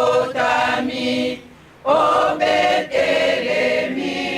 Abotami, o Betelemi.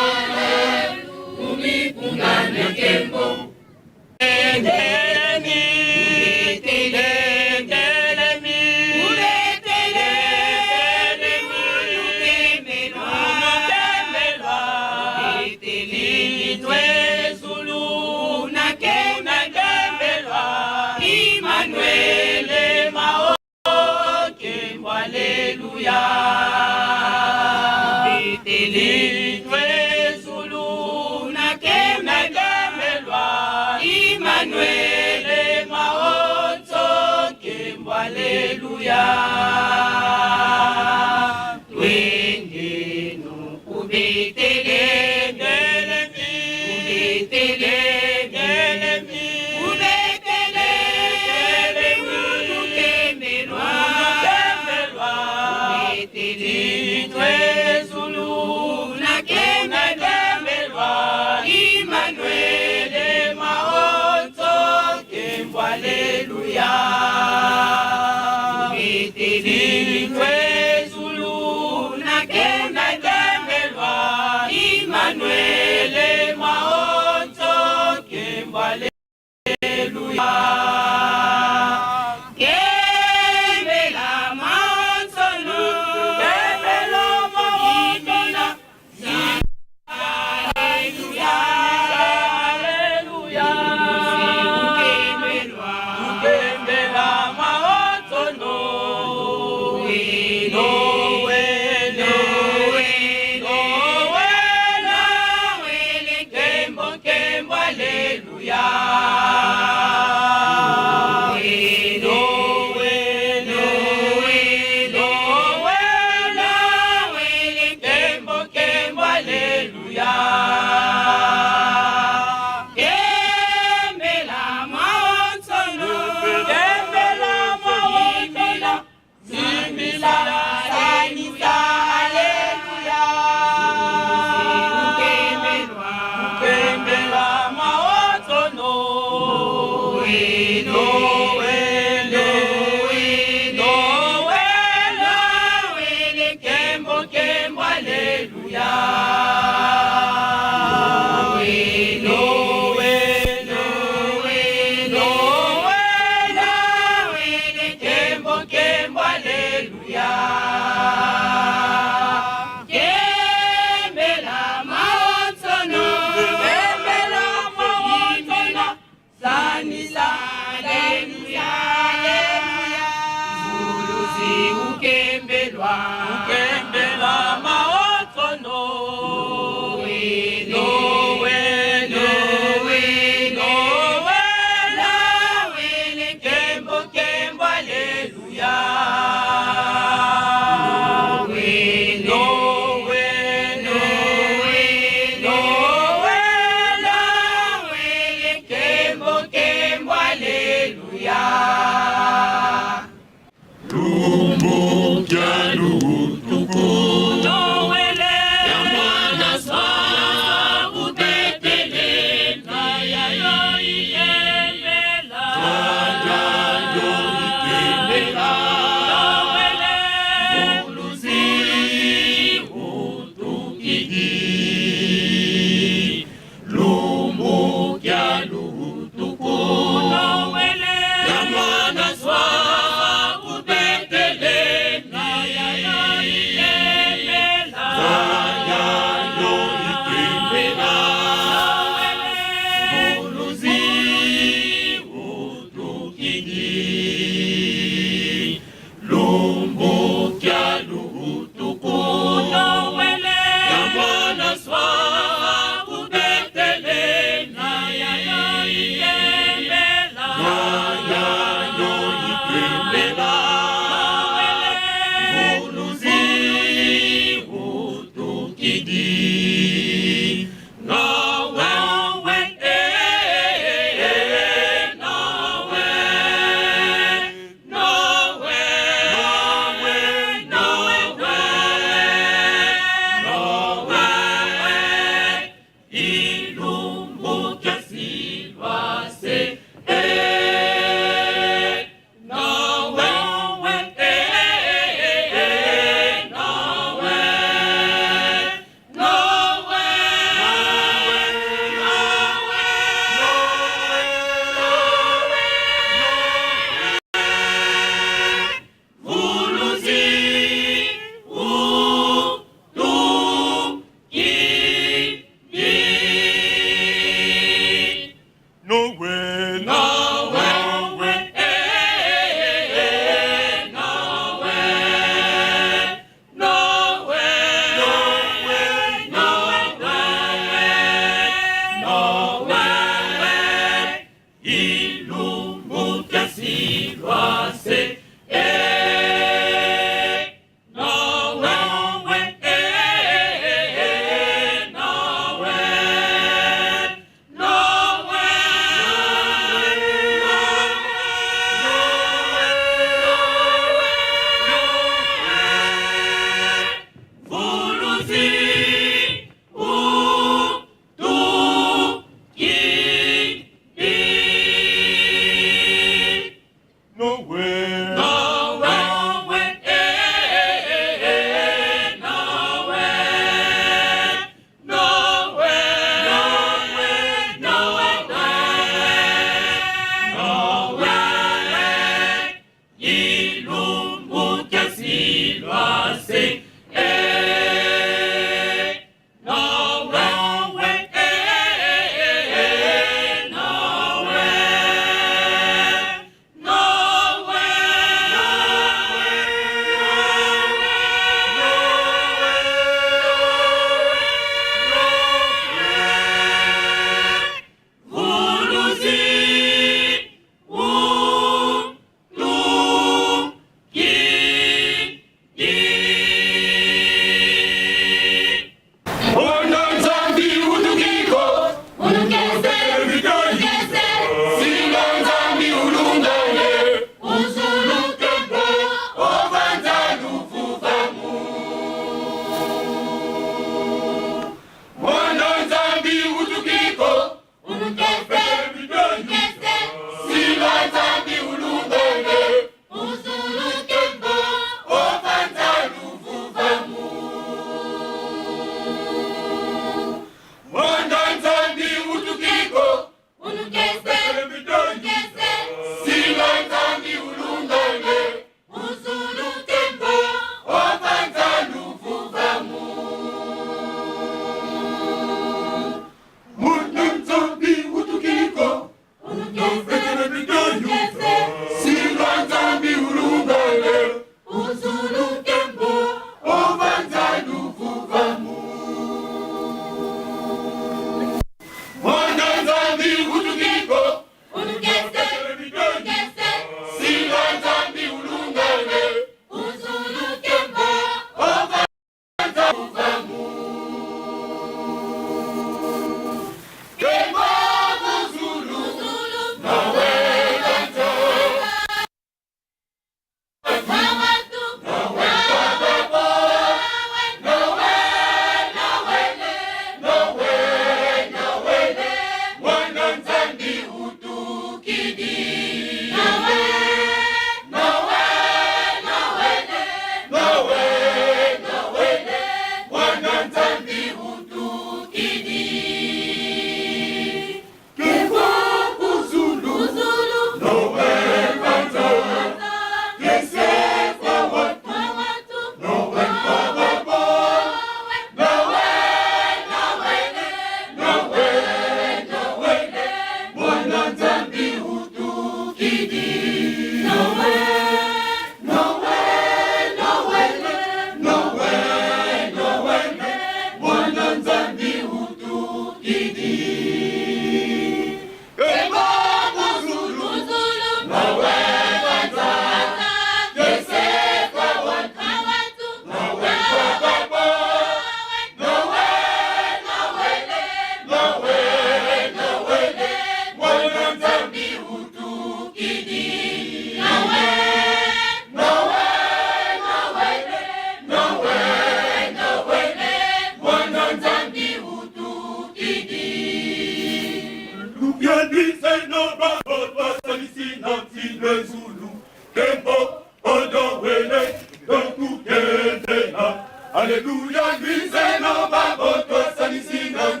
Alléluia, lui c'est non pas votre sanisi non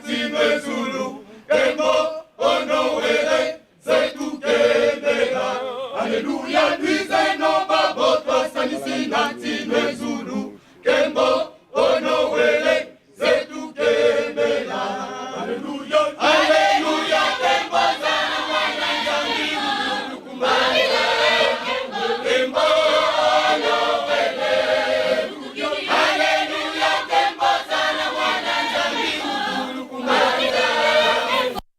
Zulu. Kemo, ono wele, c'est tout kebela. Alléluia, lui c'est non pas votre sanisi non Zulu. Kemo, ono wele, c'est tout kebela. Alléluia, alléluia, kemo sana mwana nzambi utukumbali. Kemo, ono wele. Alléluia, kemo sana mwana nzambi utukumbali.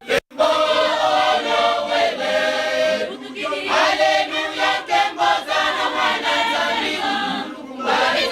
Kemo, ono wele. Alléluia, kemo sana mwana nzambi utukumbali.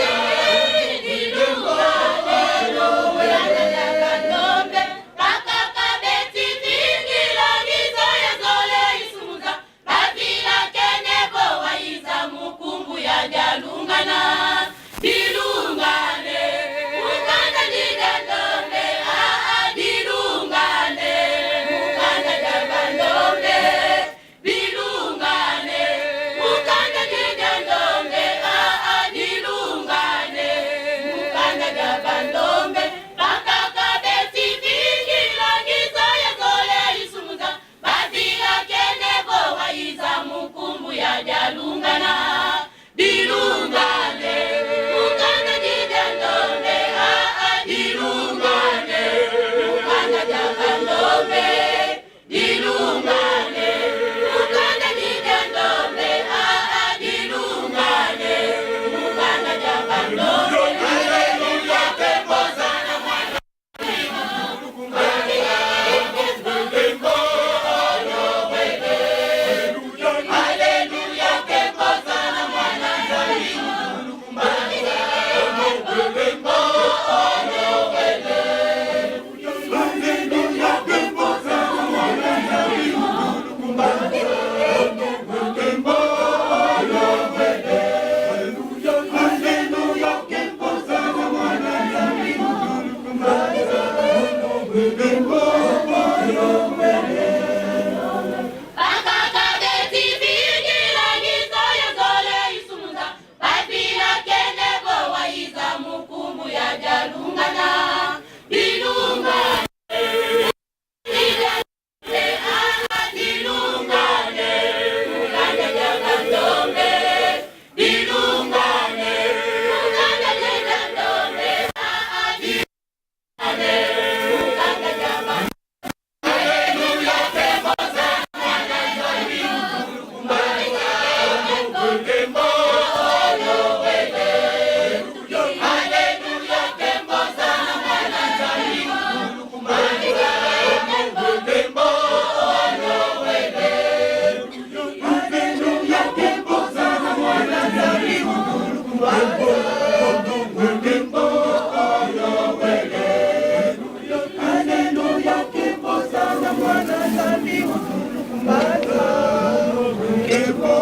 Kemo,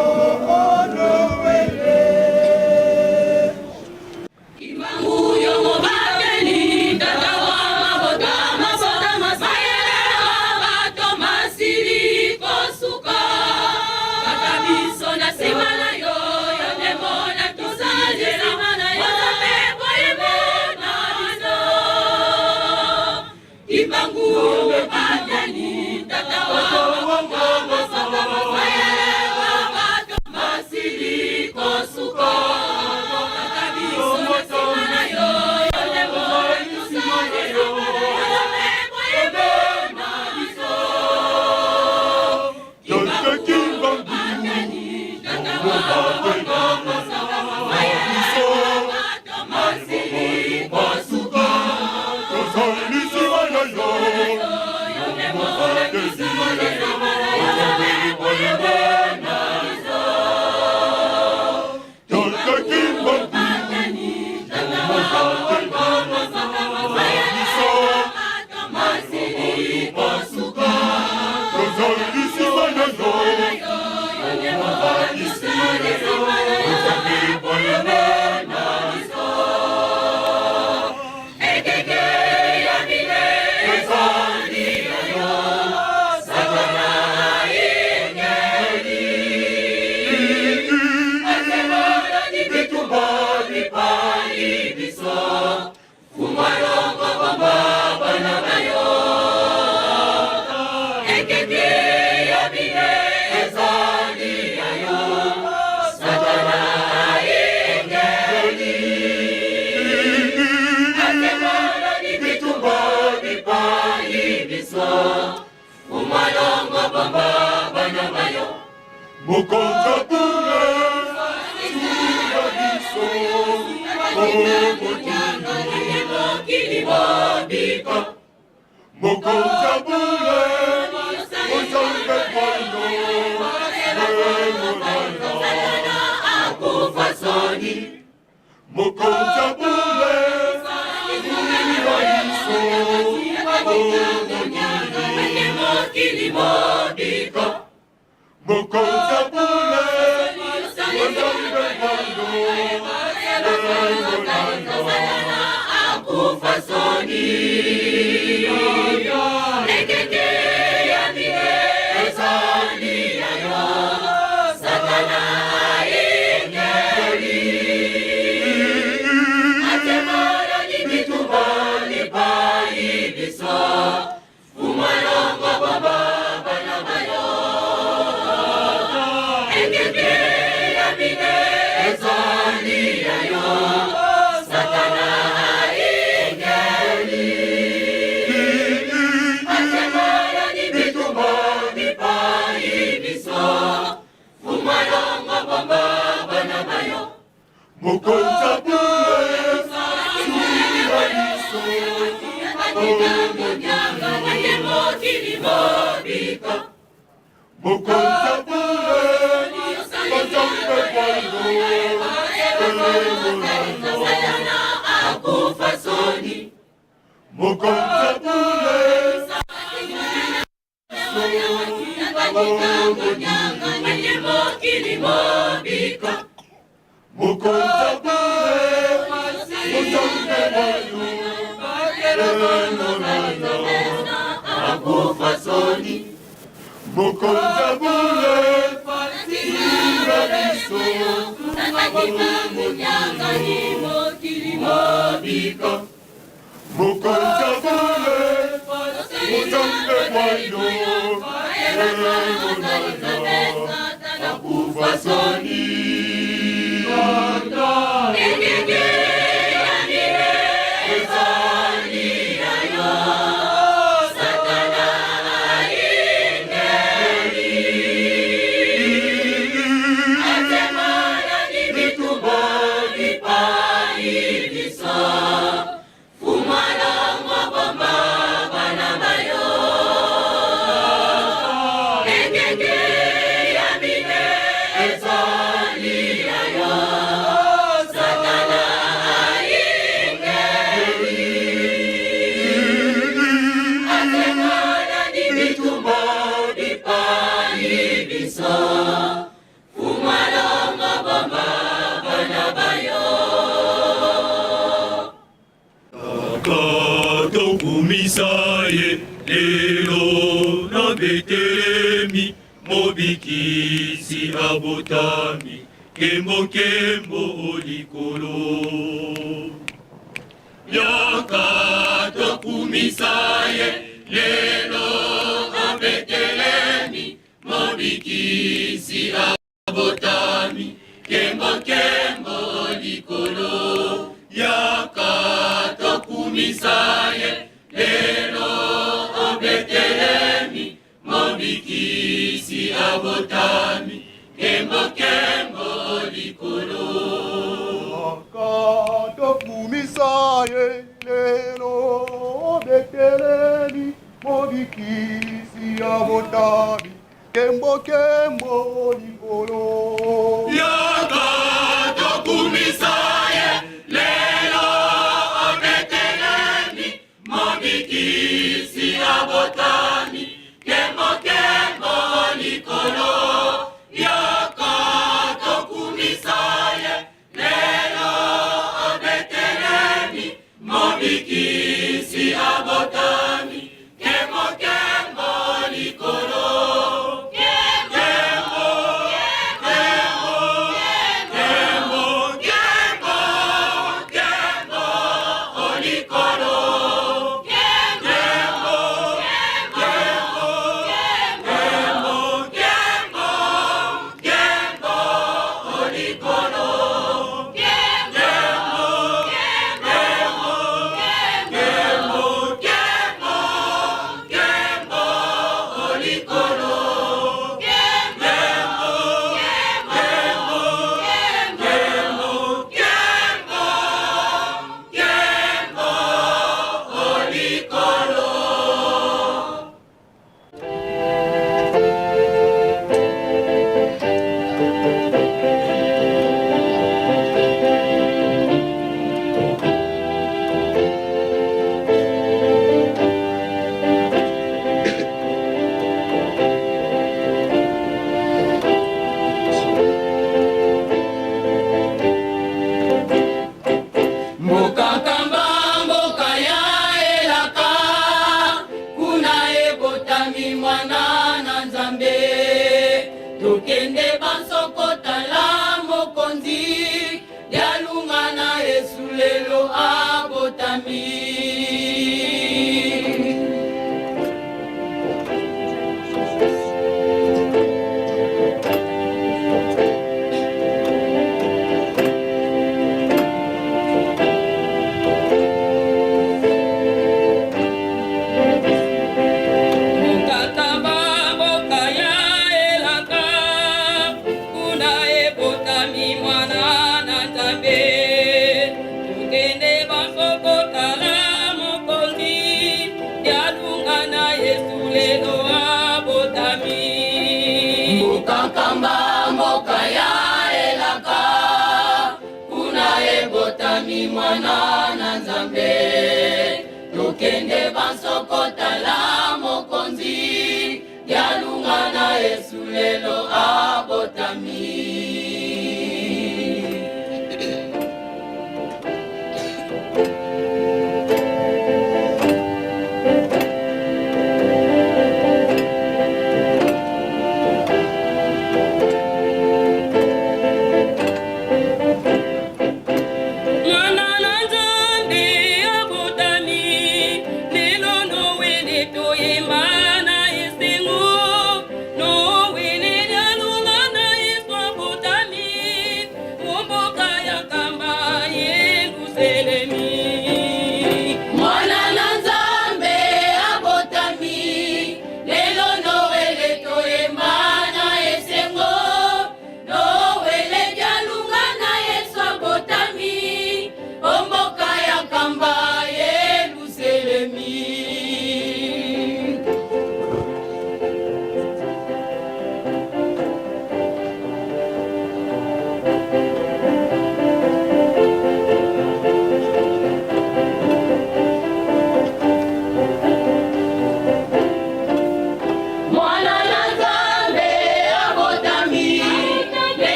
ono wele. Mokonza bule, Mokonza bule, Mokonza kwano, akufasoni. Mokonza bule, Mokonza bule, akufasoni. Ekeke ya mire ezali yayo, Satana ingeri. Atemara ni bituba ni pai biso, umalongo baba bana bayo. Ekeke ya mire ezali yayo, Satana ingeri. Atemara ni bituba ni pai biso, umalongo baba bana bayo. Mokonza bule, suwaliso, Mokonza bule, Mokonza kwano, akufasoni. Mokonza bule, Mokonza akufasoni. Mokonza bule, sirabiso, Mokonza bule, Mokonza kwano, akufasoni. Kumisaye lelo na Betelemi, mobikisi abotami, kembo kembo likolo. Yakato kumisaye lelo na Betelemi, mobikisi abotami, kembo kembo likolo. Yakato kumisaye lelo o Betelemi, mobikisi abotami, kembo kembo likolo yaka tokumisaye lelo o Betelemi mobikisi abotami kemo kemo likolo mwana na Nzambe tokende basokota la mokonzi yalunga na Yesu lelo abotami. Buta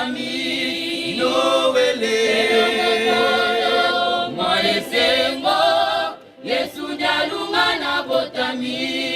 botami Noele mwa esengo Yesu nyalunga na botami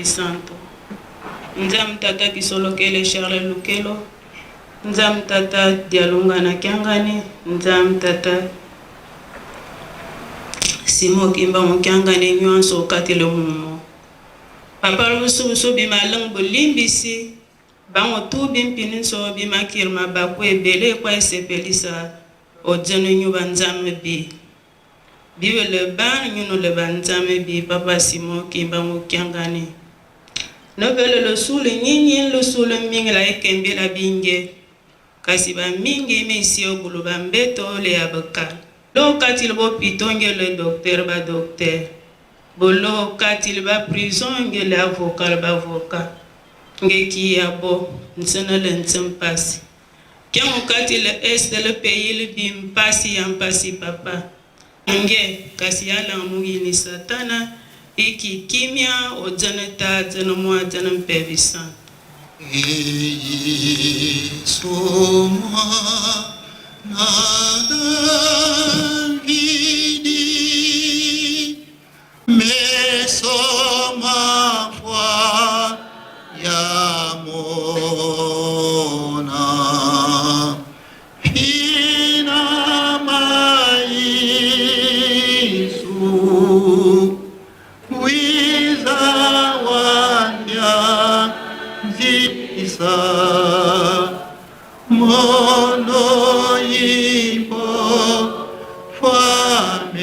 Santo. Nzam tata Kisolokele Charles Lukelo. Nzam tata Dialunga na Kiangani. Nzam tata Simo Kimba Mkiangani Nyuanso Katile Mumo. Papa Lusu bima lang bolimbisi. Bango tu bimpinin so bima kirma bakwe bele kwa sepelisa. Ojeno nyuba nzam bi. Biwe le ban nyuno le banzame bi Papa Simo Kimba Mkiangani. Novele lo sule nyinyi lo sule mingi la ekembe la binge. Kasi ba mingi mesi obulu ba mbeto le abakal. Lo katil bo pitonge le docteur ba docteur. Bolo katil ba prison nge le avocat ba avocat. Nge ki abo nsena le ntempasi. Kiamu katil est le pays le bim pasi yam pasi papa. Nge kasi ala mugi ni satana. Iki kimia o janeta janamwa janam pevisan. Soma nada vidi me soma fwa ya mona hina maisu mono impo fameso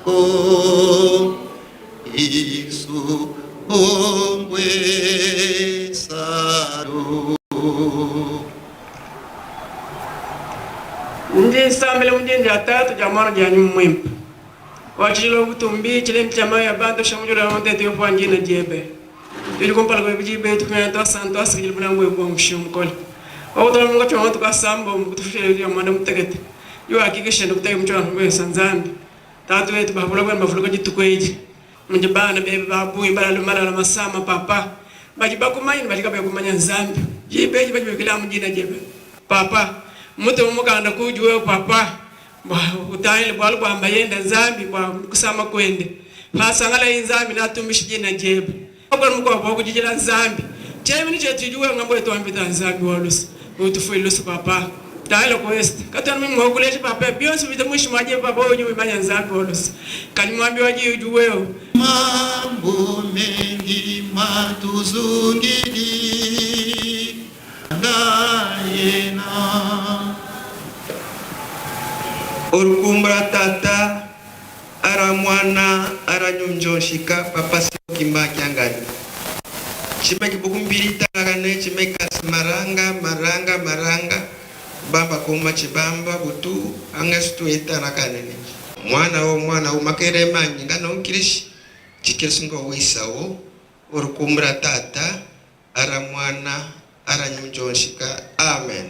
kimonangako isu ombwesaro ndi sambele mjinja atatu jamano janyu mwimpa wachilo butumbi chile mchama ya bando shamujura onde tio kwa njina jebe ili kumpala kwa bijibe tukana to santo asili buna mwe kwa mshumkol oto munga chwa to kasambo mutufile ya mwana mutegete yo akikisha ndokutaka mchwa mwe sanzambi tatu wetu bafulo kwa bafulo jitukweji mjibana bebe babu ibala lumala la masama papa bajiba kumaini bajika bya kumanya nzambi jibe bajiba kila mjina jebe papa muto mukanda kujuwe papa utaile bwalu kwa mbayenda nzambi kwa kusama kwende pasangala inzambi natumishi jina jebe kwa mukwa kwa kujijira nzambi chemi ni chetujuwe ngambo yetu ambita nzambi walusi utufuilusi papa taile kwa est katana mimi ngokuleshi papa bionsi bita mwishi maje papa onyu imanya nzambi walusi kalimwambi waji ujuweo mambo mengi matuzungili ndaena Orukumbra tata ara mwana ara nyumjonshika Papa Simo Kimba Kiangani chime kibukumbiri tagane chime kasmaranga maranga bamba kuma chibamba butu angestu itana kanene mwana umakere manyi ngano nkirishi chikesingo wisawo orukumbra tata ara mwana ara nyumjonshika amen.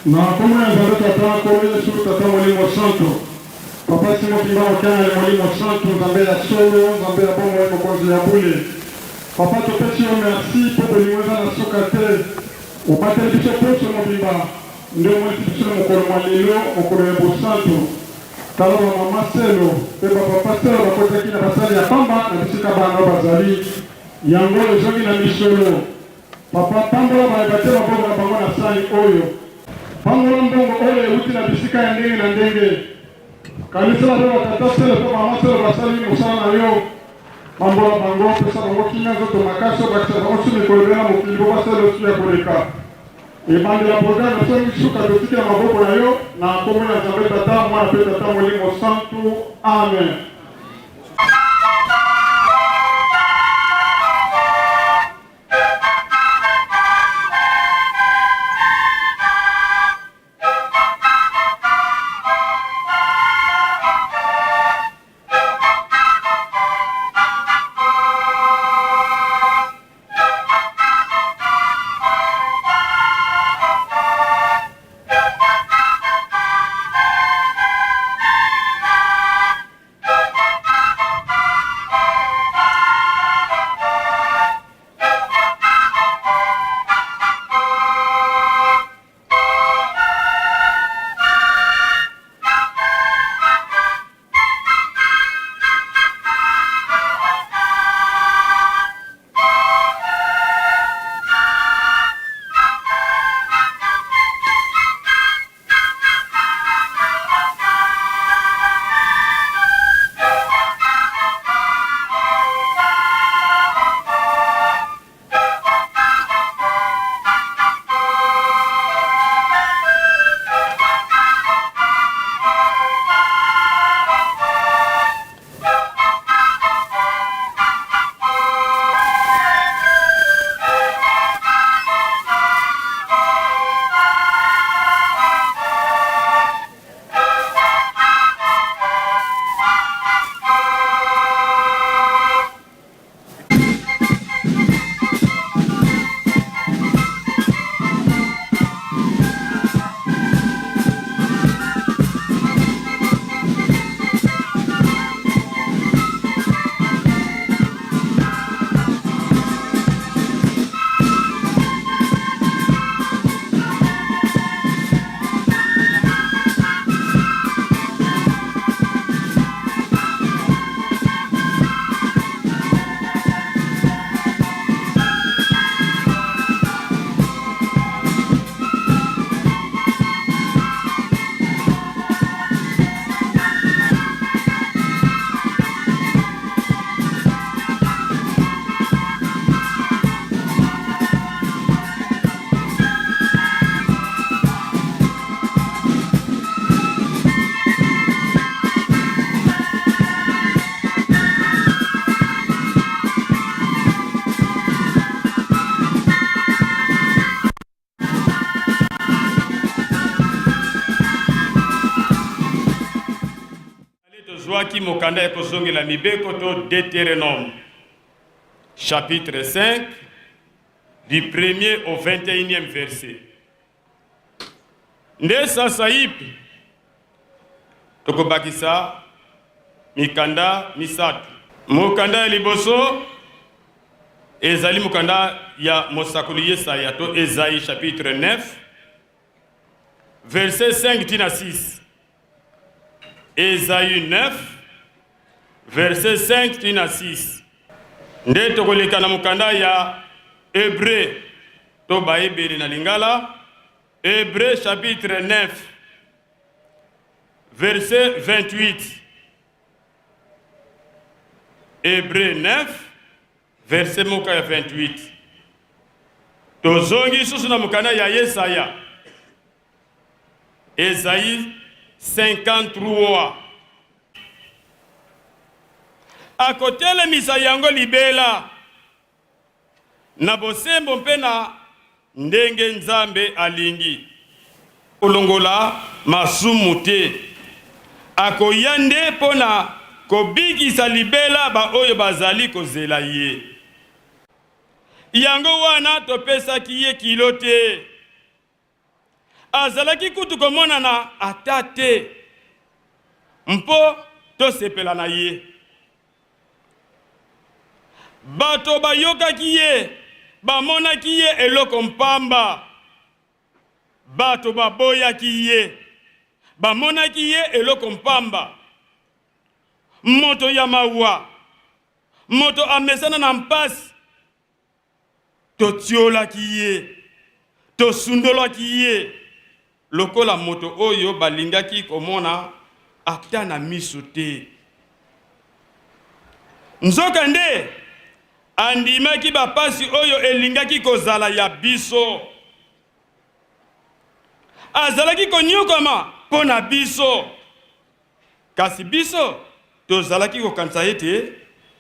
Na como nós vamos tratar com ele sobre tratar o Molimo Santo. Papai se motivava que era o Molimo Santo, também a solo, também a bom Molimo Conziabule. Papai to peti o merci pour que nous na sokate. O papai de seu posto moviva. Ndio mwetu mo kolmalilo, o kolemo santo. Talo mama Marcelo, peba papa Marcelo bakota kina basali ya pamba na bisika bana bazali. Yango ezoki na misolo. Papa tambola babatela bongo na bango na sai oyo. Pangola mbongo oyo euti na bisika ya ndenge na ndenge. Kanisa la roho katasele kwa mama sele basali musala na yo. Pangola bango pesa bango kinga zoto makaso bakisa bango sumi kolebela mokilibo basele osu ya koleka. Ebande la programme so misuka totiki na maboko na yo na kombo ya Nzambe tata mwana pe tata Molimo Santu. Amen. tozwaki mokanda ya kozongela mibeko to Deutéronome chapitre 5 du 1er au 21e verset. Nde sasa ipi tokobakisa mikanda misatu. Mokanda ya liboso ezali mokanda ya mosakoli Yesaya to Esaïe chapitre 9 verset 5 tina 6. Esaïe 9 verset 5 tina 6. Nde tokoleka na mokanda ya Hébreu to baebele na lingala. Hébreu chapitre 9 verset 28. Hébreu 9 verset moka ya 28. Tozongi susu na mokanda ya Yesaya. Esaïe 53. Akotele misa yango libela na bosembo mpe na ndenge Nzambe alingi olongola masumu te. Akoyande pona kobikisa libela ba oyo bazali kozela ye. Yango wana topesaki ye kilo te. Azalaki kutu komona na atate mpo tosepela na ye. Bato bayokaki ye, bamonaki ye eloko mpamba. Bato baboyaki ye, bamonaki ye eloko mpamba. Moto ya mawa, moto amesana na mpasi, totiolaki ye, tosundolaki ye. Lokola moto oyo balingaki komona ata na miso te. Nzoka nde andimaki bapasi oyo elingaki kozala ya biso. Azalaki konyokama pona biso. Kasi biso tozalaki kokanisa ete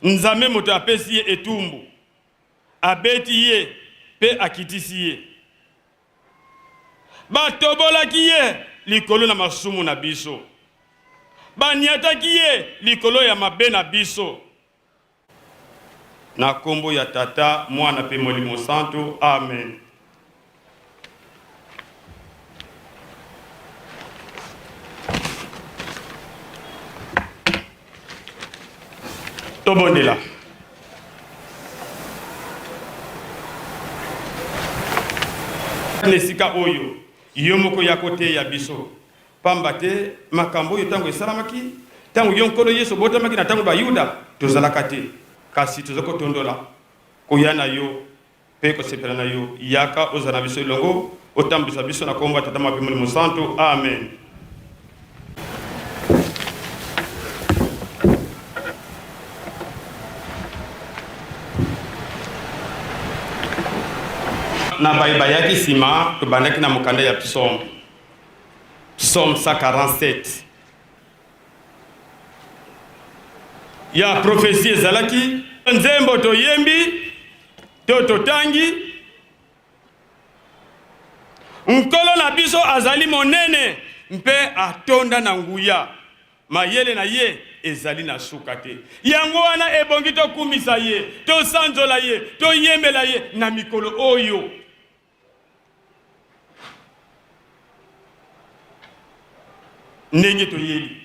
Nzambe moto apesi ye etumbu, abeti ye pe akitisi ye. Batobolaki ye likolo na masumu na biso. Baniataki ye likolo ya mabe na biso. Na kombo ya Tata, Mwana pe Molimo Santo. Amen. Tobondela. Nesika oyo yomoko ya kote ya biso pambate makambo yo tango esalamaki tango yonkolo Yesu botamaki na tango bayuda tozalaka te kasi tozako tondola koyana yo pe kosepela na yo yaka ozana biso ilongo otambisa biso na kombo Tata Mwana pe Molimo Santo. Amen. Na bayaki sima tobandaki na mokanda ya Psaume 147 ya prophétie ezalaki nzembo toyembi to totangi nkolo na biso azali monene mpe atonda na nguya mayele na ye ezali na suka te. Yango wana ebongi tokumisa ye, tosanzola ye, toyembela ye na mikolo oyo. Ndenge toyeli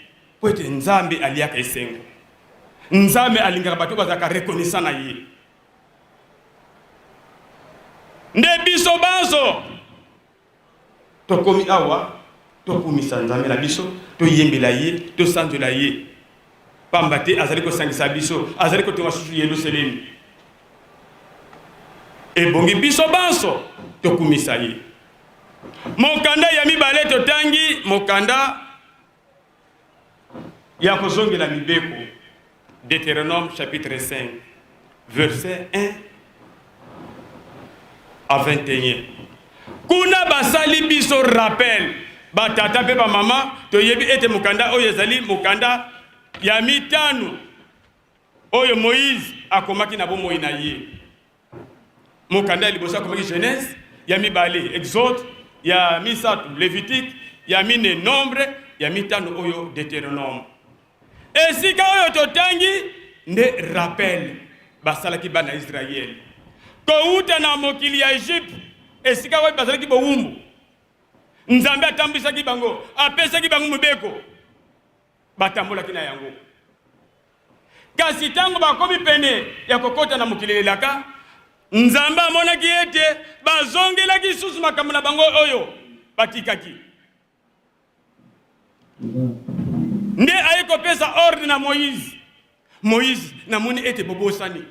po ete Nzambe aliaka esengo. Nzambe alingaka bato bazaka reconnaissant na ye. Nde biso banzo tokomi awa tokumisa Nzambe na biso, toyembela ye, tosanzola ye. Pamba te azali kosangisa biso, azali kotonga susu Yerusalemi. Ebongi biso banzo tokumisa ye. Mokanda ya mibale totangi mokanda ya kozongela mibeko. Deutéronome chapitre 5 verset 1 à 21. Kuna basali biso rappel batata pe ba mama toyebi ete mokanda oyo ezali mokanda ya mitano oyo Moïse akomaki na bomoi na ye. Mokanda liboso akomaki Genèse, ya mibale Exode, ya misatu Lévitique, ya mine Nombre, ya mitano oyo Deutéronome. esika oyo totangi nde rappel basalaki bana Israel kouta na mokili ya Egypte esika oyo basalaki bowumbu Nzambe atambisaki bango apesaki bango mobeko batambolaki na yango kasi tango bakomi pene ya kokota na mokili elaka Nzambe amonaki ete bazongelaki susu makambo na bango oyo batikaki nde aye kopesa ordre na Moïse namoni ete bobosani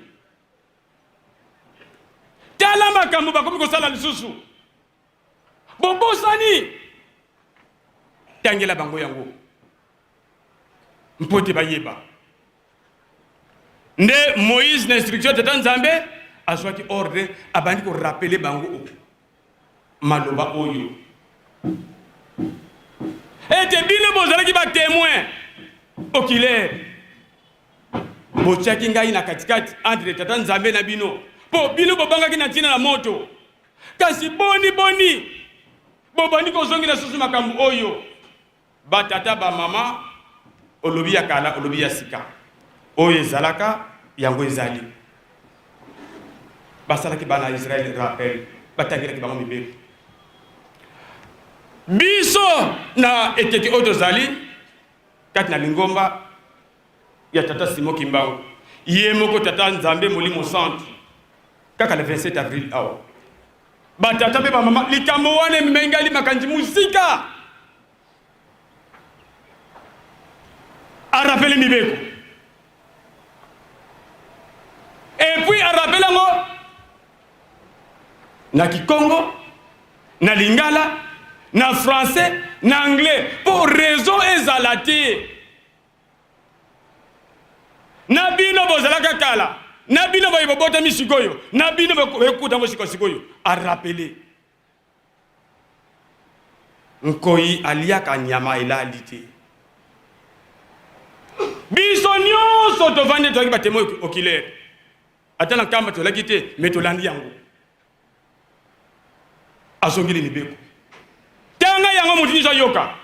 tala makambo bakomi kosala lisusu bobosani tangela bango yango mpote bayeba nde Moïse na instruction tata Nzambe azwaki ordre abandi ko rappeler bango maloba oyo ete bino bozalaki ba témoin oculaire bochaki ngai na katikati entre tata Nzambe na bino po bino bobangaki na tina na moto kasi boni bobandi kozongi na susu makambo oyo batata ba mama olobi ya kala olobi ya sika oyo ezalaka yango ezali basalaki bana Israel rappel batangiraki bango mibeko biso na eteki oyo tozali kati na lingomba ya tata Simon Kimbangu ye moko tata Nzambe Molimo Centre kaka le 27 avril awa batata pe ba mama likambo wane mengali makanji muzika a rappelé mibeko et puis a rappelé ngo na Kikongo na Lingala na français na anglais pour raison ezalati na bino bozalaka kala na bino boyebota misikoyo na bino bekuta mosikoyo a rappeler nkoi aliaka nyama elalite biso nyonso tovande toki batemo oculaire atana kamba tolaki te metolandi yango azongeli mibeko tanga yango mutinisa yoka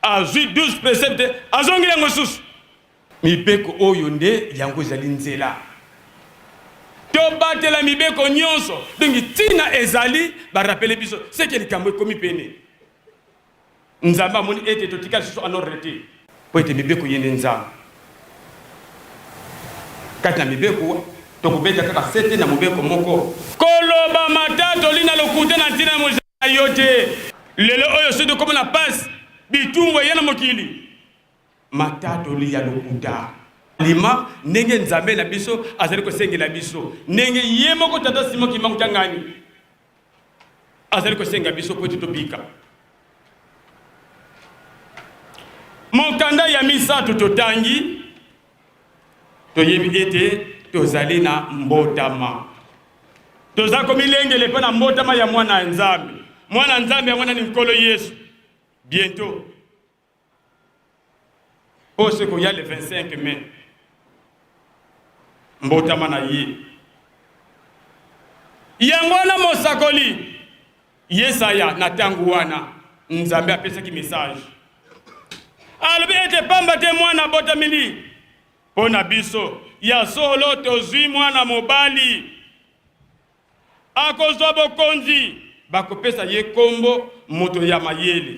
azwi 12 préceptes azongeli yango susu mibeko oyo nde yango ezali nzela tobatela mibeko nyonso dongi tina ezali barapele biso seke likambo ekomi pene Nzambe amoni ete totikali susu anorete po ete mibeko yende Nzambe kati na mibeko tokobeta kaka sete na mobeko moko koloba matato lina lokute na ntina mozala yote lelo oyo sodo komo na passe bitumbo yana mokili matato li ya lokuta lima nenge Nzambe na biso azali ko sengela biso nenge ye moko tata Simon Kimbangu tangani azali ko senga biso po tobika mokanda ya misatu totangi toyebi ete tozali na mbotama toza komi lengele pe na mbotama ya mwana Nzambe ya mwana ni nkolo Yesu bientôt au secours ya le 25 mai mbotama na ye yangwana mosakoli Yesaya na tangu wana Nzambe apesaki message alobi ete pamba te mwana botamili pona biso ya solo tozwi mwana mobali akozwa bokonzi bakopesa ye kombo moto ya mayele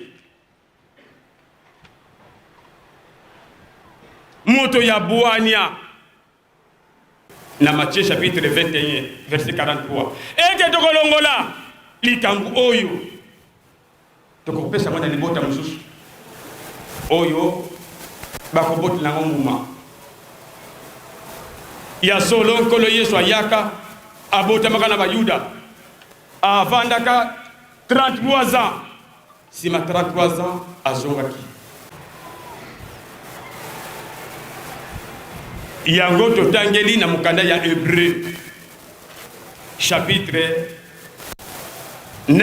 moto ya bwania na Matthieu chapitre 21 verset 43 ete tokolongola likambo oyo tokopesa mwana libota mususu oyo bakoboti nango mbuma ya solo nkolo Yesu ayaka abotamaka na bayuda avandaka 33 ans sima 33 ans azongaki yango totangeli na mukanda ya Hébreu chapitre 9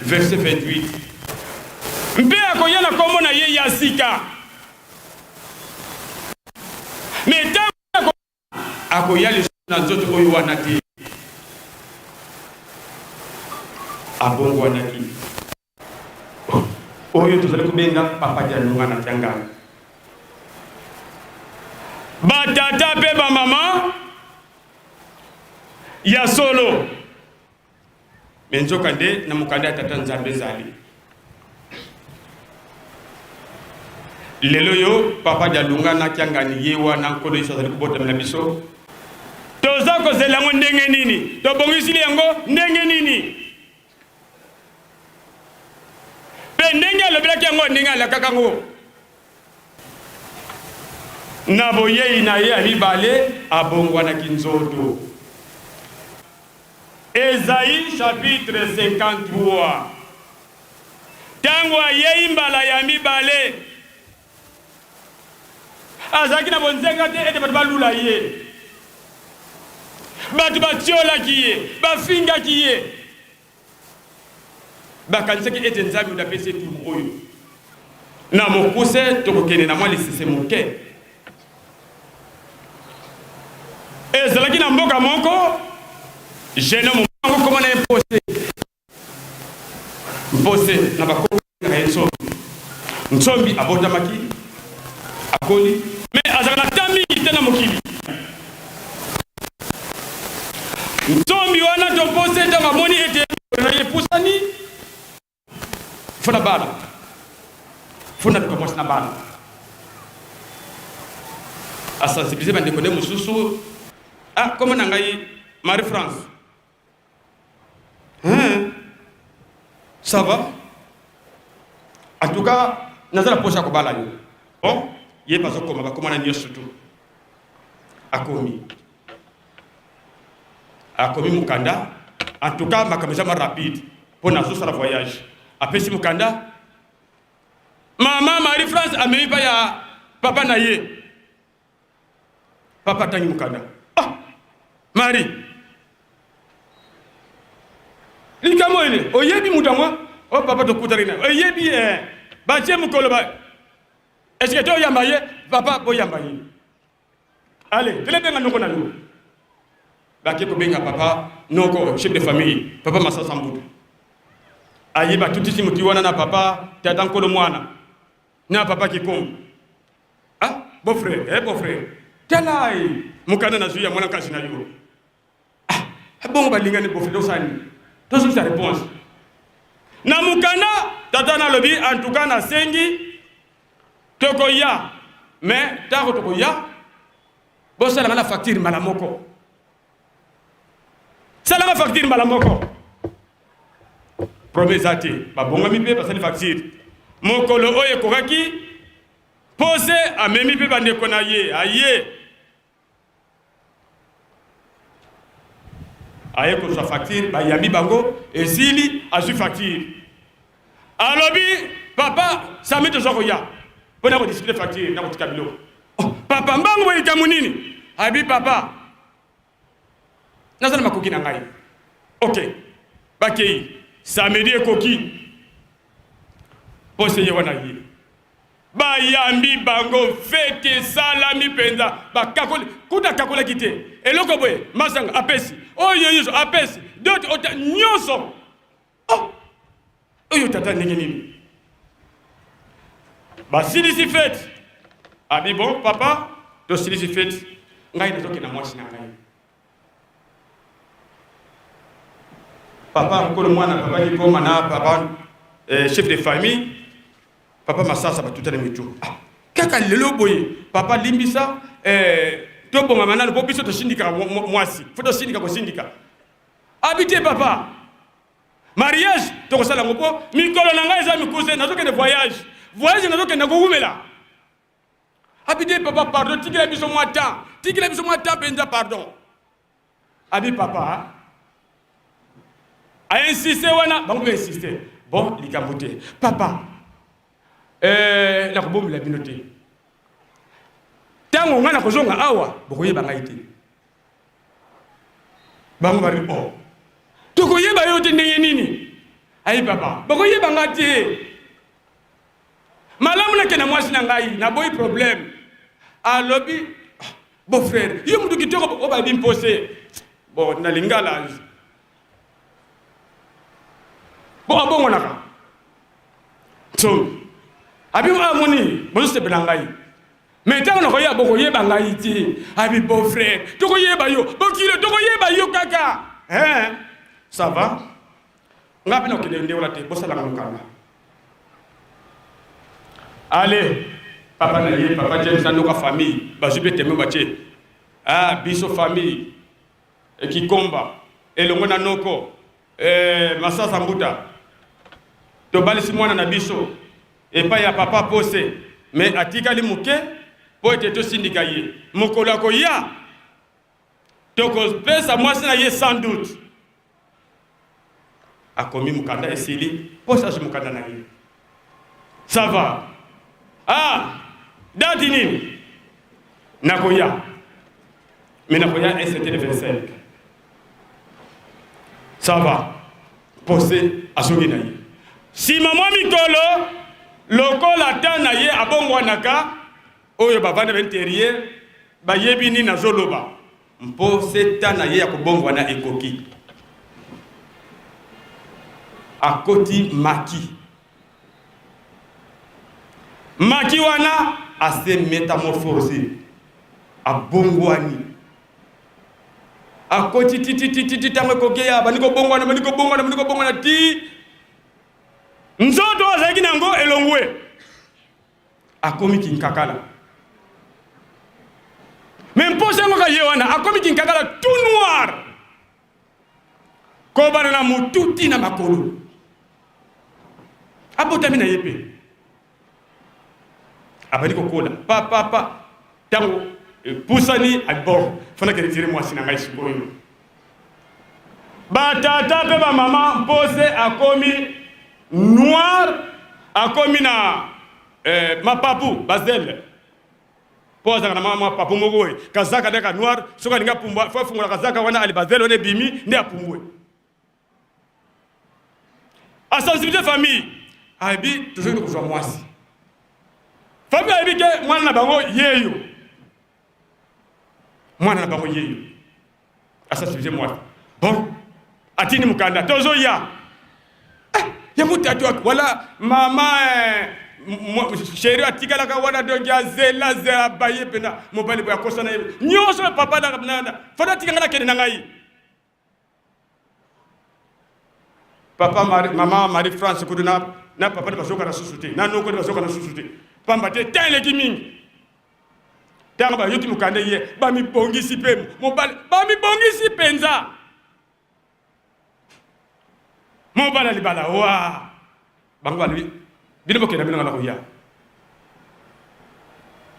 verset 28 mpe akoyana kombo na ye ya sika meta akoyali na nzoto oyo wana te abongwanaki oyo tozali kubenga papa ja nunga na tangana batata pe ba mama ya solo menzo kande na mukanda tata nzambe zali lelo yo papa jalunga na kyangani yewa na nkodo iso zali kubota mna biso toza ko zelango ndenge nini to bongisili yango ndenge nini pe ndenge alobela kyango ndenge alakakango na boye ina ye alibale abongwa na kinzoto. Esaïe chapitre 53. Tango ye imbala ya mibale azaki na bonzenga te ete batu balula ye batu batiola kiye bafinga kiye bakanisaki ete nzambe udapesi tumu oyo na mokuse tokokende na mwa lisese moke. Ezalaki na mboka moko jeune moko komona impose na bakoko na nsombi nsombi abotamaki akoli mais azala tami tena mokili nsombi wana topose ta mamoni ete na yepusani fona bana fona tukamwasi na bana asensibiliser bandeko nde mosusu comment na ngai Marie France ça va en tout cas nazala posa ko bala yo bon ye bazo koma bakoma na nyoso tu akomi mukanda en tout cas makamisa ma rapide pour nazo sala voyage apesi mukanda mama Marie France amemi pa ya papa na ye papa tangi mukanda Marie likamo ile oyebi mutamwa o papa to kutarina oyebi ba tie mukolo ba est-ce que to yamba ye papa bo yamba ye allez tele benga noko na yo ba ke ko benga papa noko chef de famille papa masasa mbudu ayi ba tutisi mutiwana na papa tata nkolo mwana na papa kikombo beau frère talai mukana na zuya mwana kasi na yo bon balingani beau frère osani tozo sa réponse na mukana tata na lobi en tout cas na sengi tokoya mais tako tokoya bo sala na facture malamoko sala na facture malamoko promesati ba bonga mi pe pasali facture mokolo oye kokaki pose amemi pe bande kona ye aye ko sa facture ba yami bango ezili azu facture alobi papa samito zoko ya pona ko discuter facture na ko tikabilo papa mbango wali kamunini abi papa nazana makoki na ngai OK bakei samedi ekoki pose ye wana ye ba yambi bango fete salami penza ba kakole kuta kakole kite eloko boye masanga apesi oyo yeso apesi dot ota nyoso oyo tata ndenge nini ba silisi fete abi bon papa to silisi fete ngai natoki na mwasi na ngai papa nkolo mwana papa lipoma na papa chef de famille papa masasa batutana mitu kaka lelo boye papa limbisa to bonga manalo po biso to sindika mwasi foto sindika ko sindika habité papa mariage to ko sala ngopo mikolo na ngai za mikuse nazoke ne voyage nazoke na gugumela habité papa pardon tikila biso mwata benza pardon abi papa a insisté wana bango insisté bon likambote papa la ko bombi la binote tango ngana ko zonga awa bokoyeba ngai te bango bari to koyeba yo te ndenge nini ayi papa bokoyeba ngati malamu na kena mwasi na ngai na boy problème alobi beau frère yo mudu kitoko o ba bimposé bon na lingala bo abongo naka so abi amoni bo se benangai Maintenant on koya boko yeba ngai ti abi beau frère toko yeba yo bokilo toko yeba yo kaka hein ça va ngapi no kidende wala te bosala ngokana allez papa na ye papa James anoka famille bazube teme bache ah biso famille e kikomba elongo na noko masasa mbuta to balisi mwana na biso e pa ya papa pose mais atikali muke po ete to sindika ye mokolo ko ya to ko pesa mwasi na ye sans doute akomi mukanda esili po sa mukanda na ye ça va ah dati nini nakoya mais nakoya c'était le 25 ça va posé asogi na ye si maman mikolo lokola tana ye abongwa naka oyo bavanda b'intérieur bayebi ni nazoloba mpo setana ye ya kobongwa na ekoki akoti maki wana ase métamorphosé abongwani akoti titi tango kokeya baniko bongwana ti nzoto azaki nango elongwe akomi kinkakala même pose ngo ka yewana akomi kinkakala tout noir ko bana na mututi na makolo abotami na yepe abani ko kola papa tango pusani albor fana ke retire moi sina ngai sikoyo batata pe ba mama pose akomi noir akomi na mapapu bazel poza na mama papu mogoe kazaka deka noir soka ninga pumba fa fungula kazaka wana ali bazel one bimi ndi apumbwe a sensibilité famille abi toujours ko zwa mwasi famille abi ke mwana na bango yeyo a sensibilité mwasi bon atini mukanda tozo ya mutatu wala mama chéri atikala ka wana donja zela baye pena mobali boya kosana nyoso papa na nana fada tikanga kene ngai papa mama Marie France kuduna na papa de basoka na susute na noko de basoka na susute pamba te tele kimingi tanga ba yuti mukande ye ba mi bongisi pe mobali ba mi bongisi penza mobala libala wa bangwa li bino kena bino ngala koya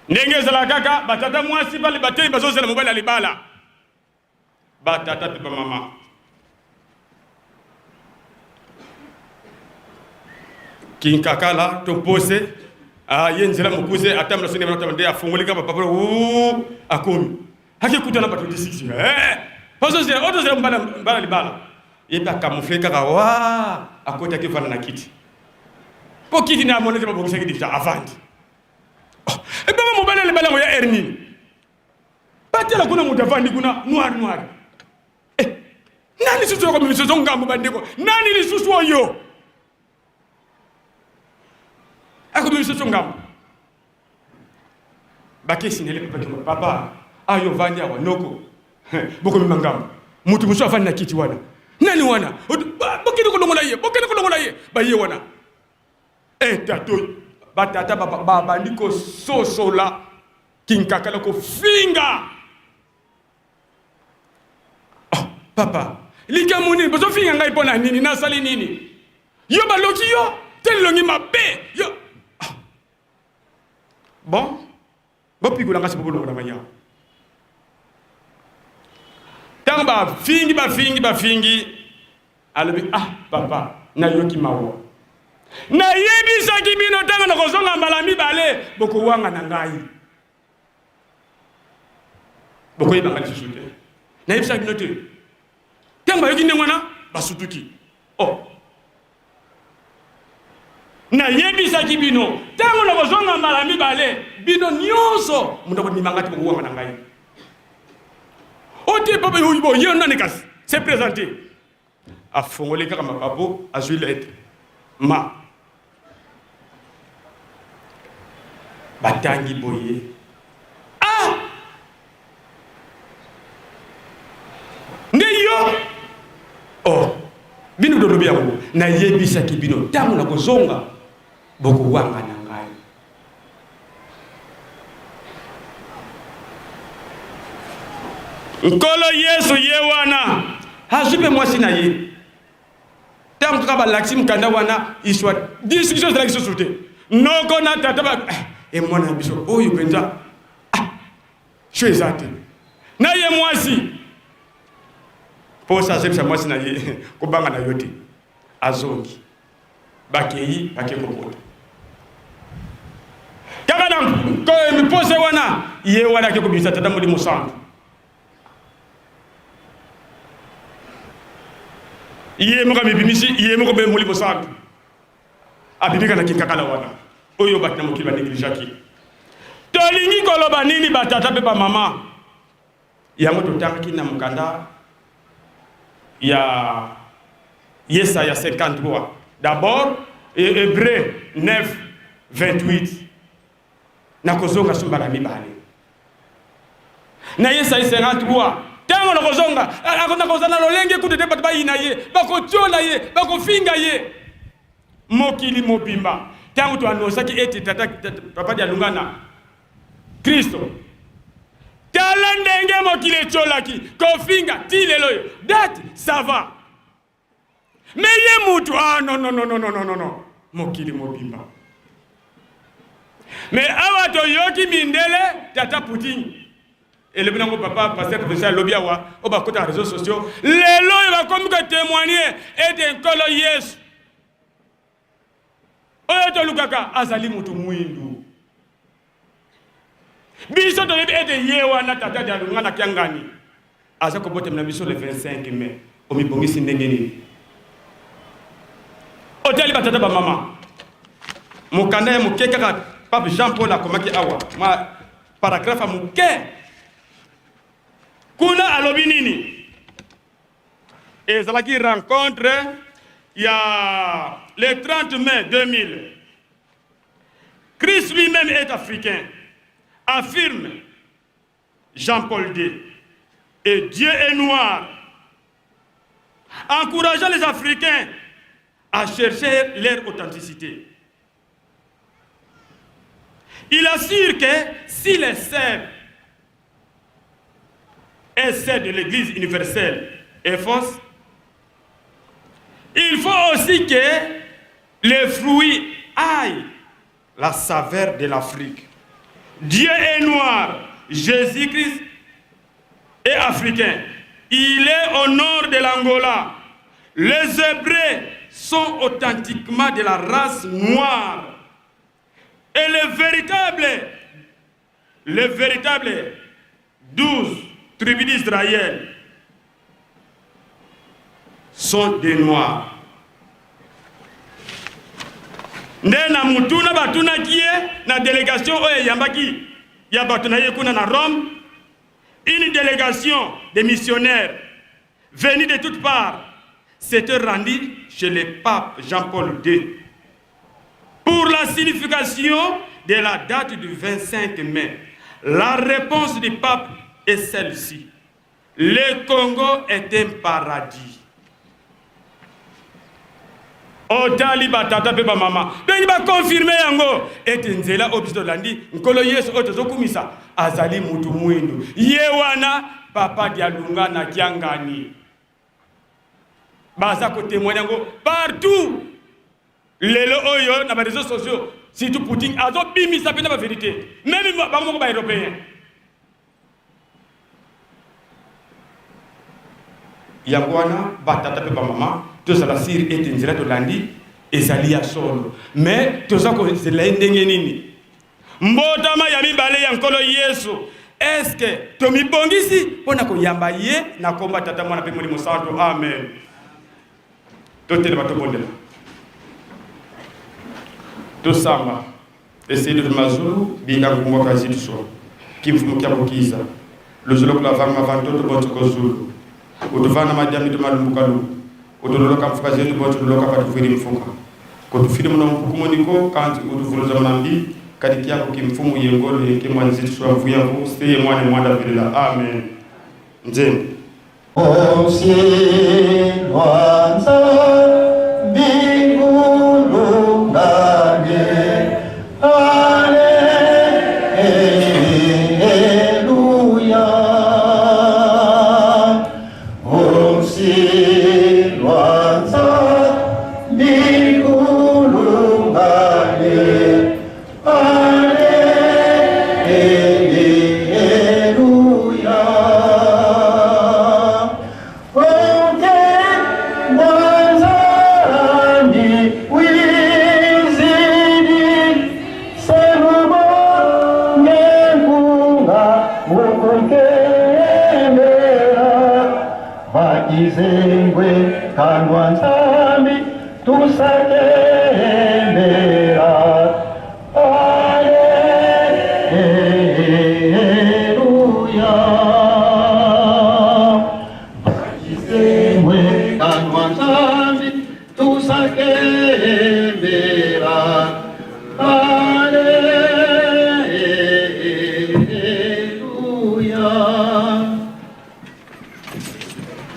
ndenge zala kaka batata mwasi bali batei bazozela mobala libala batata pe mama kinkakala to pose yenzela mukuze atamla sine bana tamande afungulika papa akomi hakikutana bato disiksi bazozela odozela mbala libala yeba camoufler kaka wa akota kifana na kiti po kiti na monete babongisa kiti ta avant baba mobala le balango ya erni patela kuna mutavandi kuna noir nani susu ko misozo ngambo bandeko nani lisusu oyo ako misozo ngambo bakesi nele papa ayo vandi awa noko boko mimangambo mutu muso afani na kiti wana nani wana bokini kolongola ye baye wana tato batata baba ndiko sosola kinkakala ko finga papa likamuni bozo finga ngai pona nini nasali nini yo baloki yo telongi mabe yo bon bopigula ngasi bobolo na manya tamba fingi alobi papa na yoki mawo na yebisa kibino tanga na kozonga malami bale boko wanga na ngai boko yeba ngati sute na yebisa kibino te tamba yoki ngwana basutuki na yebisa kibino tanga na kozonga malami bale bino nyonso mundako ni mangati boko wanga na ngai ote papa yubo yo nanekas c'est présenté a fongolé kaka mapabo azuilete batangi boye na yebisa kibino tango na kozonga boko wanga na ngai. Nkolo Yesu ye wana hazupe mwasi na ye tango kaka balaksi mukanda wana iswa discussion ezalaki susu te noko na tata ba mwana biso oyo penza sho eza te na ye mwasi posa azebisa mwasi na ye kobanga na yo te azongi bakei bakekokota kaka na mipose wana ye wana akekobimisa tata Molimo Santu iye moko mibimisi iye moko be Molimo Santu abibika na kinkakala wana oyo batina mokili baneglijaki tolingi koloba nini batata pe ba mama yango totangaki na mukanda ya Yesaya 53 d'abord Hébreu 9:28 na kozonga sumbala mibale na Yesaya 53 tango na kozonga akona kozana lolenge kutete batu bayina ye bakotyola ye bakofinga ye mokili mobimba tango to anosaki eti tata papa dia lungana Kristo tala ndenge mokili cholaki kofinga tileloyo that ça va mais ye mutu non mokili mobimba mais awa to yoki mindele tata Poutine et le binango papa pasteur professeur lobiawa o ba kota réseaux sociaux lelo ba comme que témoigner et de nkolo Yesu oyo to lukaka azali mutu mwindu biso to ete yewa na tata ya lungana kiangani aza ko bote na biso le 25 mai o mi bongisi ndenge nini hôtel batata ba mama mukanda ya mukeka ka Pape Jean Paul akomaki awa ma paragraphe muke kuna alobi nini ezalaki rencontre ya le 30 mai 2000 Christ lui-même est africain, affirme Jean-Paul II, et Dieu est noir, encourageant les Africains à chercher leur authenticité. Il assure que si les sœurs et celles de l'Église universelle est fausse, il faut aussi que les fruits aillent la saveur de l'Afrique. Dieu est noir, Jésus-Christ est africain. Il est au nord de l'Angola. Les Hébreux sont authentiquement de la race noire. Et les véritables 12 tribus d'Israël sont des noirs. Ndena mutuna batuna kie na délégation oye yambaki ya batuna yekuna na Rome, une délégation de missionnaires venus de toutes parts s'était rendue chez le pape Jean-Paul II pour la signification de la date du 25 mai. La réponse du pape est celle-ci: le Congo est un paradis. Otali batata pe ba mama bengi ba confirmer yango ete nzela obiso landi nkolo Yesu otozo kumisa azali mutu mwindu yewana papa dia lunga na kiangani baza ko témoigner yango partout lelo oyo na ba réseaux sociaux surtout Poutine azo bimisa pe na ba vérité même ba moko ba européen yangwana batata pe ba mama tous à la Syrie et Tinzela de Landi et Zalia solo. Mais tout ça que c'est l'endenge nini. Mbotama yami bale yankolo Yesu. Est-ce que tomi bongisi pona ko yamba ye na komba tata mwana pe Molimo Santu. Amen. Totele bato bondela. To samba essayer de mazulu binga kumwa kazi so. Kimfumu kya bukiza. Lozolo kula vanga vanto to boto kozulu. Utuvana majami to malumbukalu. Utoloka mfuka zetu bote tuloka patufiri mfuka kutufiri mna mpukumoniko kanti utuvuruza mnambi kadiki yako kimfumu yengolo yeke mwanzitu swa mfuya mfu steye mwane mwanda vilila. Amen. Njeni. Izengwe kanwa nzambi tusakembera. Alleluia. Izengwe kanwa nzambi tusakembera.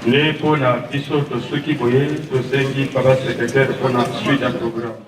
Ne mpona biso tosuki boye tosengi papa secrétaire mpona suite ya programme.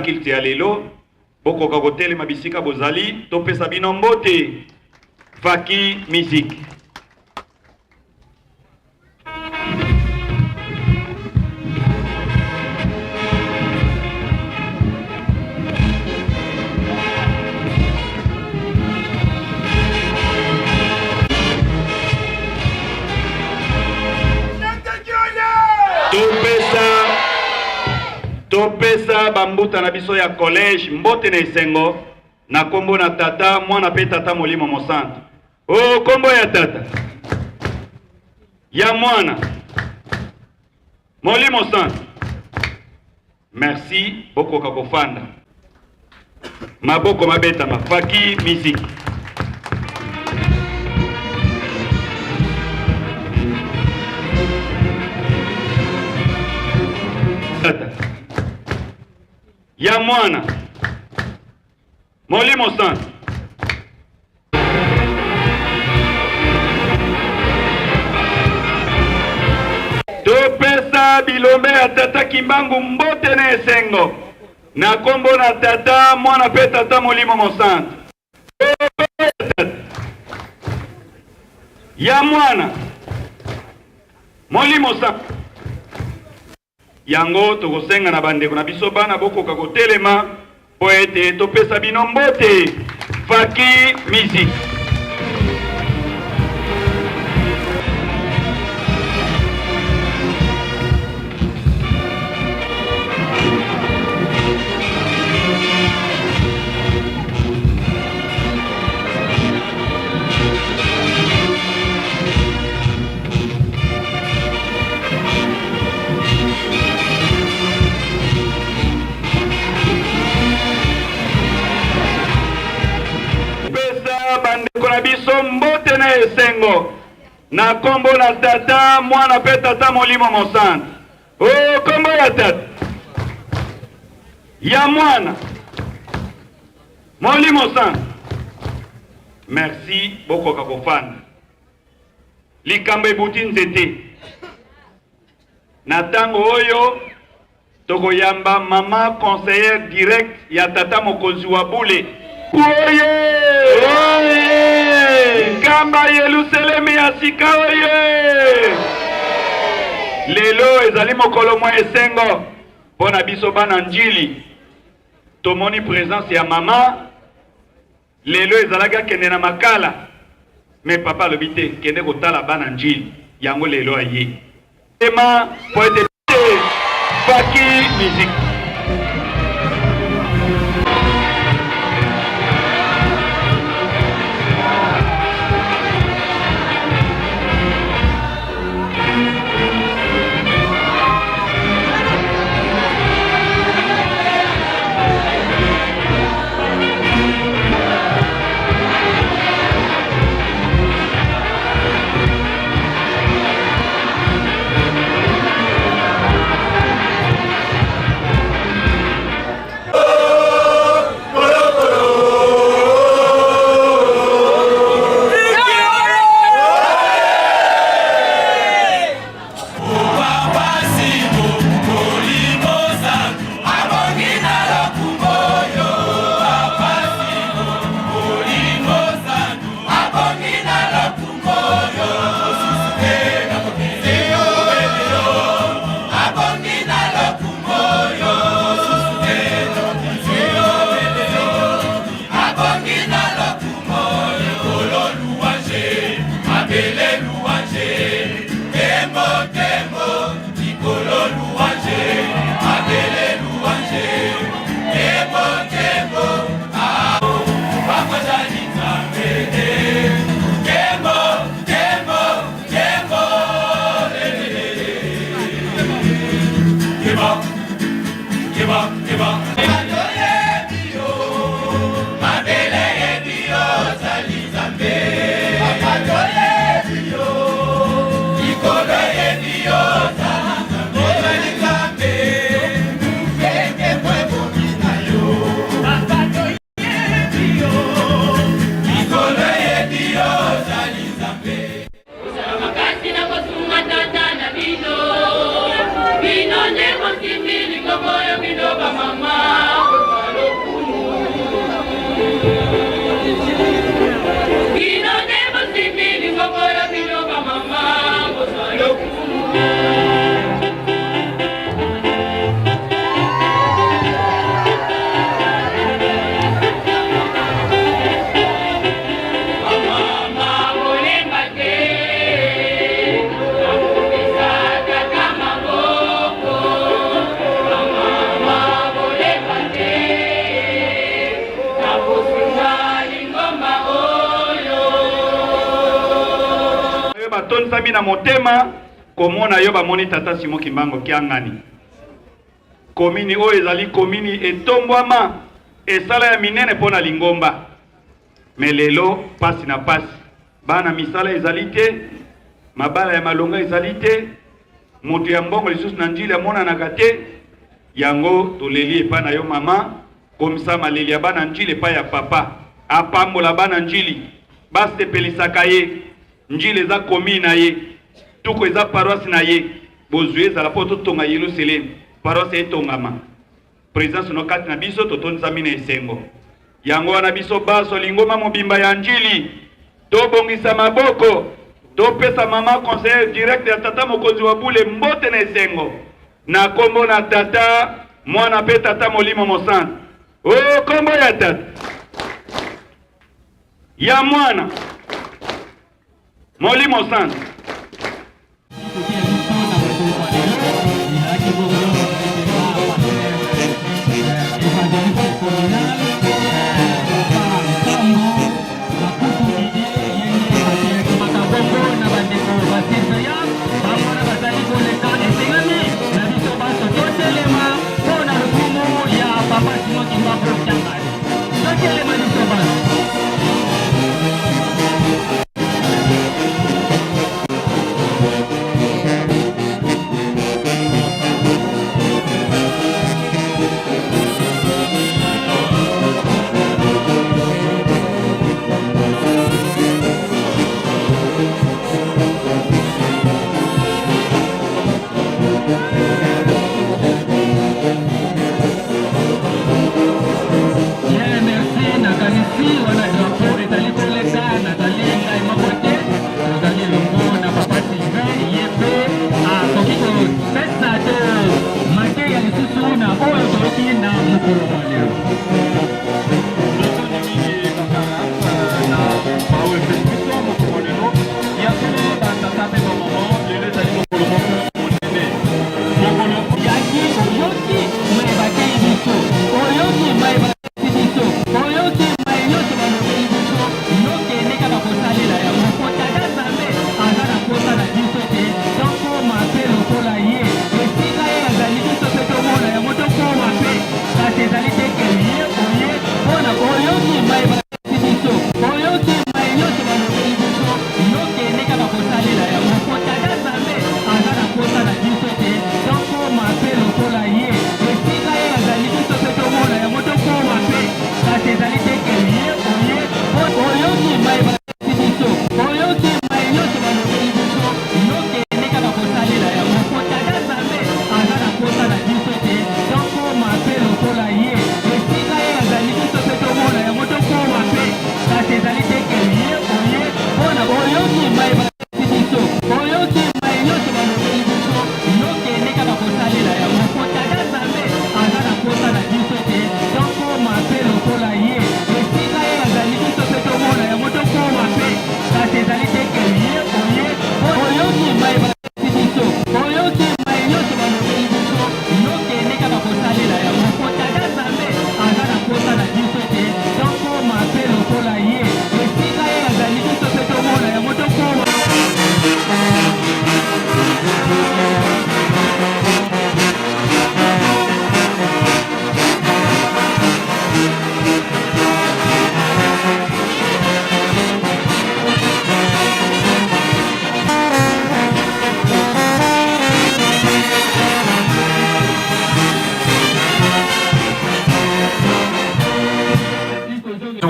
Kilti ya lelo boko kakotele mabisika bozali topesa bino mbote Faki Musique. Topesa bambuta na biso ya collège mbote na esengo na kombo na tata mwana pe tata Molimo Mosantu. Oh, kombo ya tata ya mwana Molimo Mosantu. Merci boko kakofanda maboko mabeta Faki Musique. Tata ya mwana Molimo Mosantu. Topesa bilombe ya tata Kimbangu mbote na esengo na kombo na tata mwana pe tata Molimo Mosantu. Ya mwana Molimo Mosantu. Yango tokosenga na bandeko na biso bana bokoka kotelema po ete topesa bino mbote Faki Musique. Na biso mbote na esengo na kombo na tata mwana pe tata Molimo Mosantu. Oh, kombo ya tata ya mwana Molimo Mosantu. Merci boko kakofanda likambo ebuti nzete na tango oyo tokoyamba mama conseillère direct ya tata mokonzi wa bule. Oye! Oye! Kamba Yerusalemu ya sika oye! Lelo ezali mokolo mwa esengo pona biso bana njili. Tomoni présence ya mama. Lelo ezalaka kende na makala. Me papa lobite kende kotala bana njili. Yango lelo aye. Ema po ete Faki Musique. Mabele ye bio zali zambe. ngomoyo biloba mama kozalo kumu Ino nebo simili ngomoyo biloba mama kozalo kumu Baton sami na motema komona yo bamoni tata Simon Kimbango kiangani komini o ezali komini etombwama esala ya minene pona lingomba melelo pasi na pasi bana misala ezali te mabala ya malonga ezali te moto ya mbongo lisusu na njili amonanaka te yango toleli epa na yo mama komisa maleli ya bana njili epa ya papa apambola bana njili basepelisaka ye njili eza komi na ye tuko eza paroisse na ye bozwi ezala po totonga Yerusalem paroisse etongama présence no kati na biso totondisami na esengo yango wana biso baso lingoma mobimba ya njili tobongisa maboko topesa mama conseiller direct ya tata mokonzi wa bule mbote na esengo na kombo na tata mwana pe tata molimo mosante o kombo ya tata ya mwana molimo sante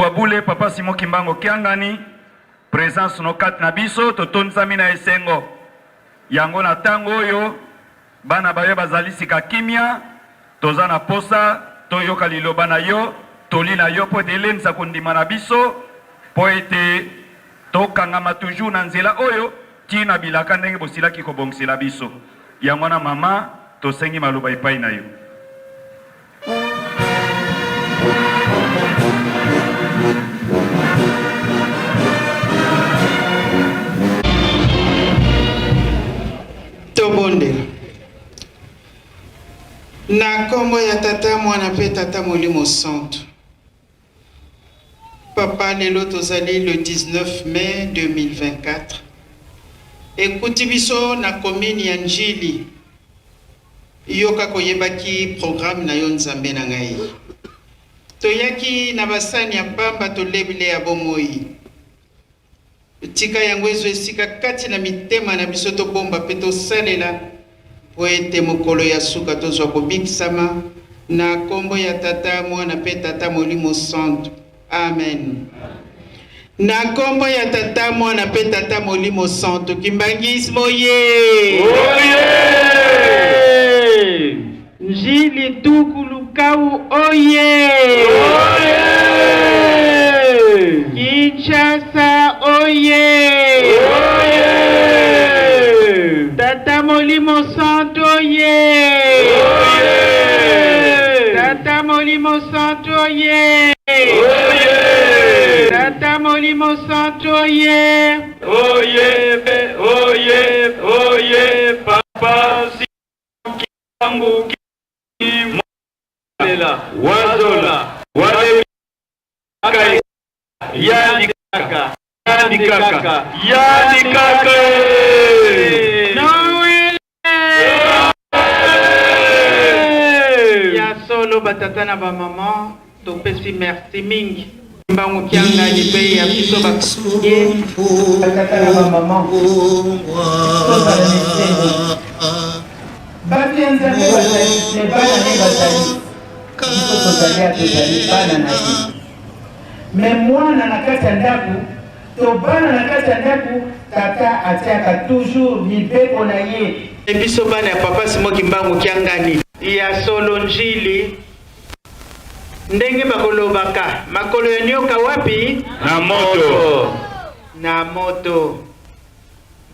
Wabule papa Simon Kimbango kiangani présence no kat na biso totondisami na esengo yango na tango oyo bana baye bazali sika kimia tozana posa toyoka liloba na yo toli na yo po ete elenisa kondima na biso po ete tokangama toujours na nzela oyo tina bilaka ndenge bosilaki kobongisela biso yango wana mama tosengi maloba epai na yo. Tobonde na kombo ya tata mwana pe tata molimo santo. Papa lelo tozali le 19 mai 2024 ekuti biso na commune ya Njili yoka koyebaki programme na yo nzambe na ngai toyaki na basani ya pamba tolebile ya bomoi tika yango ezo esika kati na mitema na biso tobomba pe tosalela po ete mokolo ya suka tozwa kobikisama na kombo ya tata mwana pe tata molimo santo. Amen. Na kombo ya tata mwana pe tata molimo santo kimbangismo ye. Oye! Njili tukulukau oye. Oye! Kinshasa oye. Oye! Tata molimo santo oye. Oye! Tata molimo santo oye. Oye! Tata molimo santo oye. Oye, oye, oye, papa si kiangu kimwalela wazola wale kai yani kaka Noel ya solo batata na ba mama to pesi merci mingi mbangu kianga libe ya biso ba batata na ba mama bati nzambe bazali ne bana ne bazali biso tozali bana na ye me mwana na kati ya ndaku to bana na kati ya ndaku tata atiaka toujours libeko na ye biso bana ya papa simoki mbangu kiangani ya solo Njili ndenge bakolobaka makolo ya nyoka wapi Na moto. na moto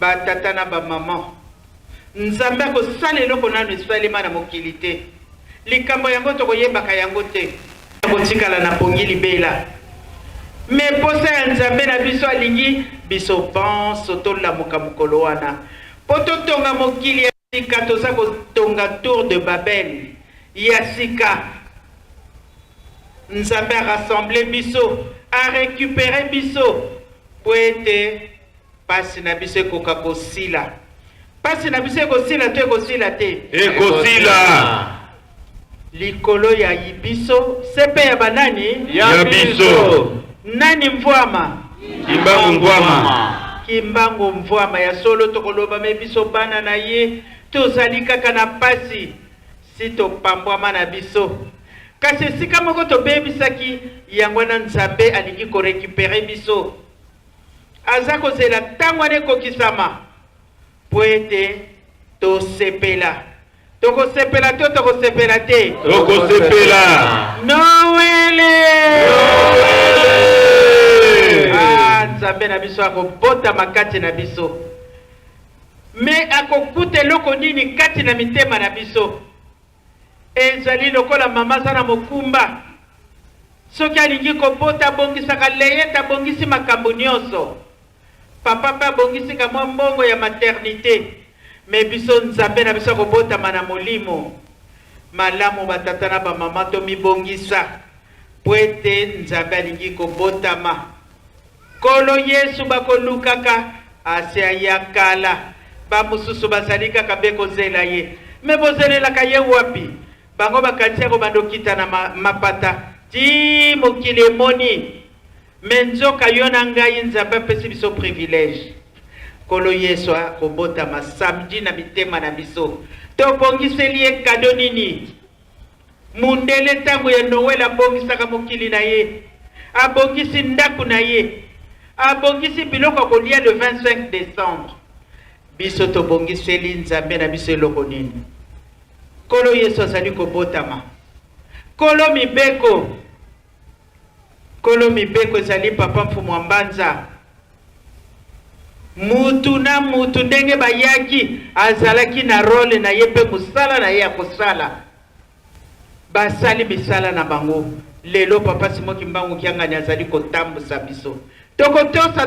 batata na ba mama nzambe akosala eloko nano esalema na mokili te likambo yango tokoyebaka yango te kotikala na pongi libela me posa ya nzambe na biso alingi biso panso tolamuka mokolo wana po totonga mokili ya sika toza kotonga tour de Babel ya sika nzambe a rassemblé biso a récupéré biso po ete pasi na biso ekoka kosila pasi na biso ekosila to ekosila te ekosila likolo ya biso sepe ya banani ya biso nani mvwama kimbangu ngwama kimbangu mvwama ya solo tokoloba me biso bana na ye tozali kaka na pasi si topambwama na biso kasi esika moko tobebisaki yango na nzambe alingi korekipere biso aza kozela ntango wana ekokisama po ete tosepela tokosepela to tokosepela te tokosepela Noele nzambe na biso akobotama kati na biso me akokuta eloko nini kati na mitema na biso ezali lokola mama aza na mokumba soki alingi kobota abongisaka leyete abongisi makambo nyonso papa mpe abongisi kamwa mbongo ya maternité me biso nzambe na biso akobotama na molimo malamu batata na bamama tomibongisa po ete nzambe alingi kobotama kolo yesu bakolukaka ase aya kala bamosusu bazali kaka mpe kozela ye me bozelelaka ye wapi bango bakanisi yako bandokita na mapata ti mokili emoni me nzoka yo na ngai nzambe apesi biso privilège kolo yesu akobotama samedi na mitema na biso tobongiseli ye kado nini mundele ntango ya Noel abongisaka mokili na ye abongisi ndaku na ye abongisi biloko kolia le 25 décembre biso tobongiseli nzambe na biso eloko nini Kolo Yesu azali kobotama. Kolo mibeko ezali papa mfumu wa Mbanza. Mutu na mutu ndenge bayaki azalaki na role na yepe musala na ye ya kosala. Basali misala na bango. Lelo papa Simon Kimbangu Kiangani azali kotambusa biso. Tokotosa